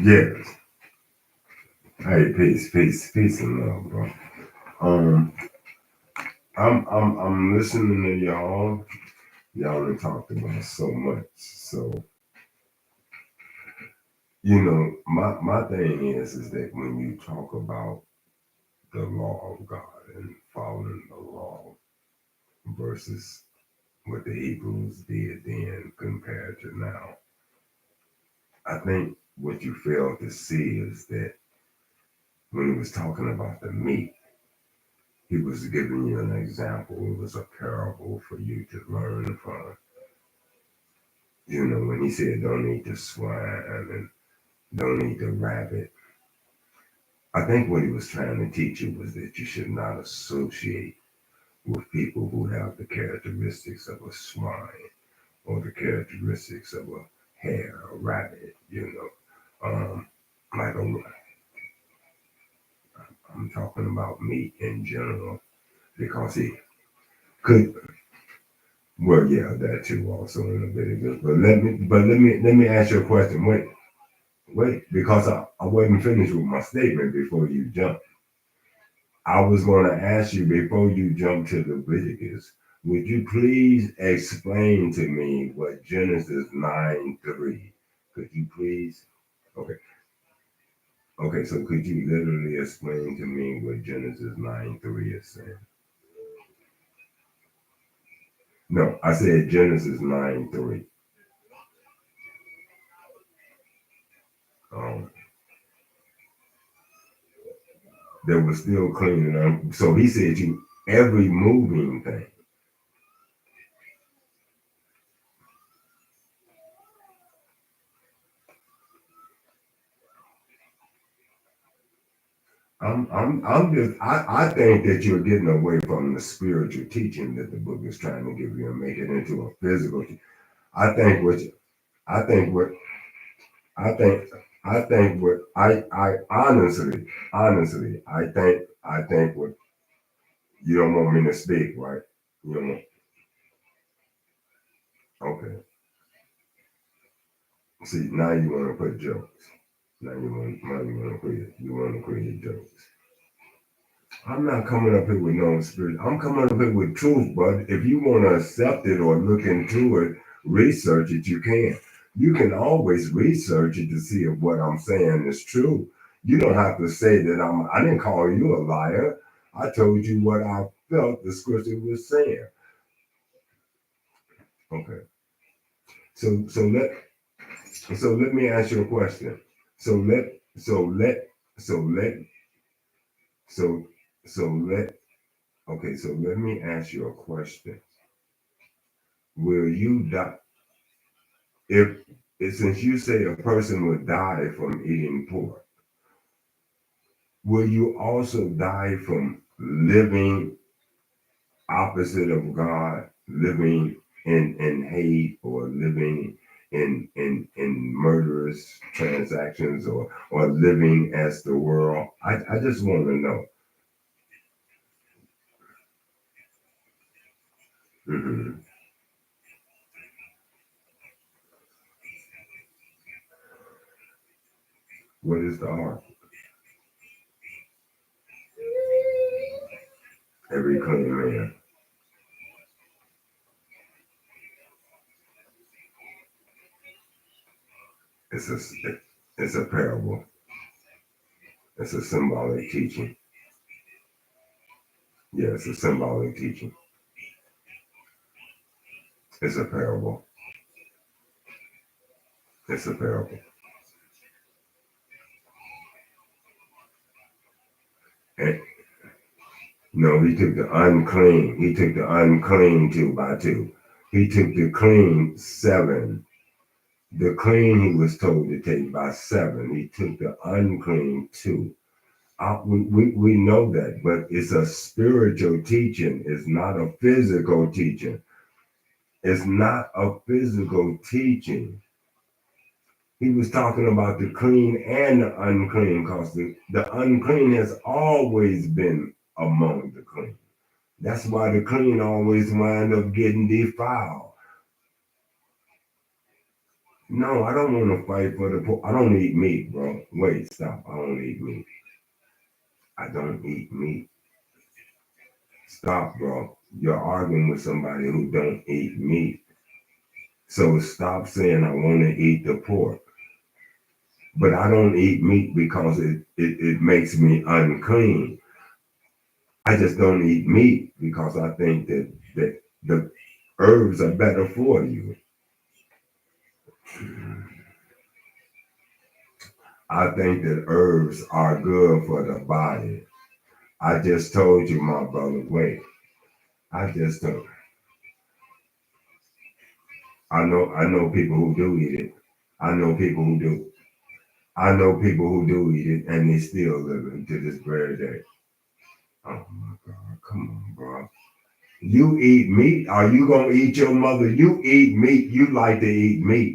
Yes. Hey, peace and love, bro. Um, I'm listening to y'all. Y'all have talked about so much. So, my thing is that when you talk about the law of God and following the law versus what the Hebrews did then compared to now, I think what you fail to see is that when he was talking about the meat, he was giving you an example. It was a parable for you to learn from. When he said don't eat the swine and don't eat the rabbit, I think what he was trying to teach you was that you should not associate with people who have the characteristics of a swine or the characteristics of a hare, a rabbit. Like I'm talking about meat in general because he could. Well, yeah, that too also in Leviticus. But let me ask you a question. Wait, because I wasn't finished with my statement before you jump. I was going to ask you before you jump to Leviticus, would you please explain to me what Genesis 9:3? Could you please? Okay. Okay, so could you literally explain to me what Genesis 9:3 is saying? No, I said Genesis 9:3. Um, that was still cleaning up. So he said you every moving thing. I think that you're getting away from the spiritual teaching that the book is trying to give you and make it into a physical. I think what I think what I think I think what I honestly I think what you don't want me to speak, right? You don't want, okay. See, now you want to put jokes. Now you want to create jokes. I'm not coming up here with no spirit. I'm coming up here with truth, but if you want to accept it or look into it, research it, you can. You can always research it to see if what I'm saying is true. You don't have to say that I didn't call you a liar. I told you what I felt the scripture was saying. Okay. So let me ask you a question. So let so let so let so so let okay, so let me ask you a question. Will you die if since you say a person would die from eating pork, will you also die from living opposite of God, living in hate or living in murderous transactions or living as the world? I just want to know. Mhm. What is the art? Every clean man. It's a it's a parable. It's a symbolic teaching. Yeah, it's a symbolic teaching. It's a parable. It's a parable. And no, he took the unclean. He took the unclean two by two. He took the clean seven. The clean he was told to take by seven. He took the unclean two. We know that, but it's a spiritual teaching. It's not a physical teaching. It's not a physical teaching. He was talking about the clean and the unclean because the unclean has always been among the clean. That's why the clean always wind up getting defiled. No, I don't want to fight for the poor. I don't eat meat, bro. Wait, stop. I don't eat meat. I don't eat meat. Stop, bro. You're arguing with somebody who don't eat meat. So stop saying I want to eat the pork. But I don't eat meat because it makes me unclean. I just don't eat meat because I think that the herbs are better for you. I think that herbs are good for the body. I just told you, my brother. Wait, I just told. I know people who do eat it. I know people who do. I know people who do eat it, and they still living to this very day. Oh my God! Come on, bro. You eat meat? Are you gonna eat your mother? You eat meat. You like to eat meat.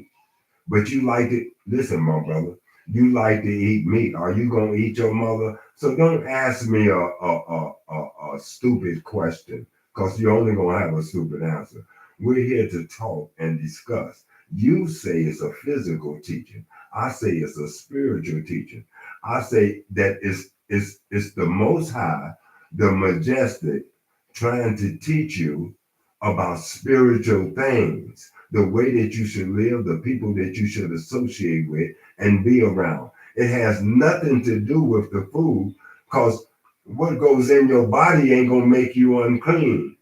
But you like to listen, my brother. You like to eat meat. Are you gonna eat your mother? So don't ask me a stupid question, because you're only gonna have a stupid answer. We're here to talk and discuss. You say it's a physical teaching. I say it's a spiritual teaching. I say that it's the Most High, the Majestic, trying to teach you about spiritual things, the way that you should live, the people that you should associate with and be around. It has nothing to do with the food, because what goes in your body ain't going to make you unclean.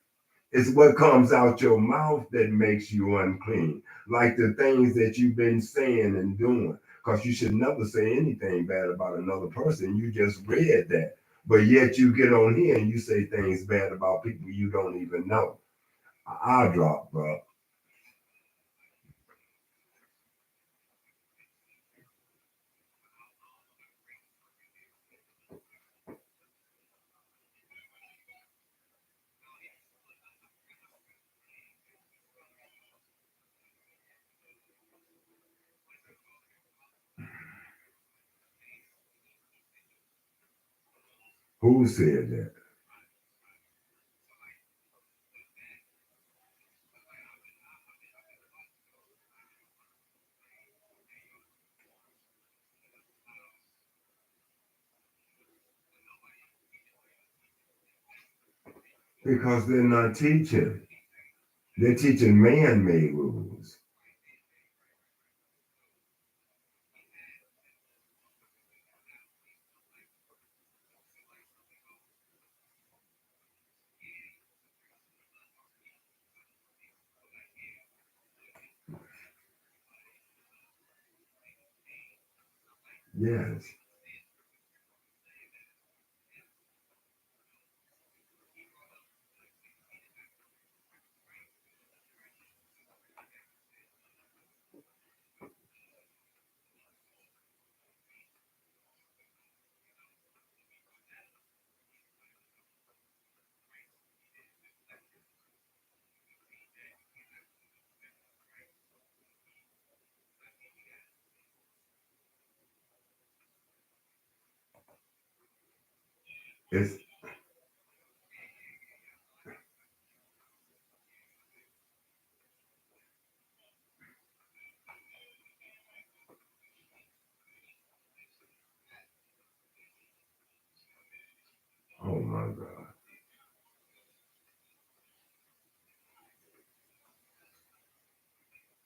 It's what comes out your mouth that makes you unclean, like the things that you've been saying and doing. Because you should never say anything bad about another person. You just read that. But yet you get on here and you say things bad about people you don't even know. I drop, bro. Who said that? Because they're not teaching. They're teaching man-made rules. Yes. It's